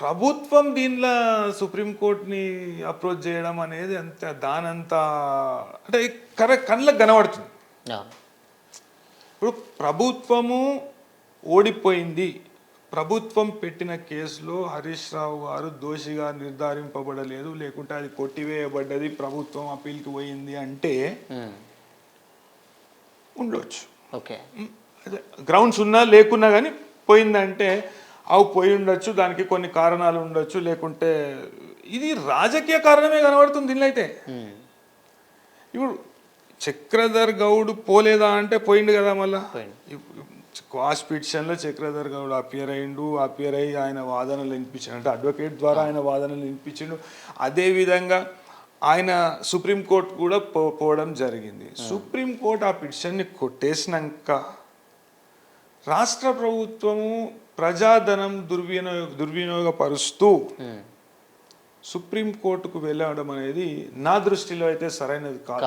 ప్రభుత్వం దీనిలో సుప్రీంకోర్టుని అప్రోచ్ చేయడం అనేది అంత దానంత అంటే కరెక్ట్ కళ్ళకు కనబడుతుంది. ఇప్పుడు ప్రభుత్వము ఓడిపోయింది, ప్రభుత్వం పెట్టిన కేసులో హరీష్ రావు గారు దోషిగా నిర్ధారింపబడలేదు, లేకుంటే అది కొట్టివేయబడ్డది, ప్రభుత్వం అప్పీల్కి పోయింది అంటే ఉండొచ్చు. ఓకే, అదే గ్రౌండ్స్ ఉన్నా లేకున్నా కానీ పోయిందంటే అవి పోయి ఉండొచ్చు, దానికి కొన్ని కారణాలు ఉండొచ్చు, లేకుంటే ఇది రాజకీయ కారణమే కనబడుతుంది దీనిలో అయితే. ఇప్పుడు చక్రధర్ గౌడ్ పోలేదా అంటే పోయిండు కదా, మళ్ళా క్వాష్ పిటిషన్లో చక్రధర్ గౌడ్ అపియర్ అయ్యి ఆయన వాదనలు వినిపించాడు, అంటే అడ్వకేట్ ద్వారా ఆయన వాదనలు వినిపించిండు. అదేవిధంగా ఆయన సుప్రీంకోర్టు కూడా పోవడం జరిగింది. సుప్రీంకోర్టు ఆ పిటిషన్ని కొట్టేసినాక రాష్ట్ర ప్రభుత్వము ప్రజాధనం దుర్వినియోగపరుస్తూ సుప్రీంకోర్టుకు వెళ్ళడం అనేది నా దృష్టిలో అయితే సరైనది కాదు.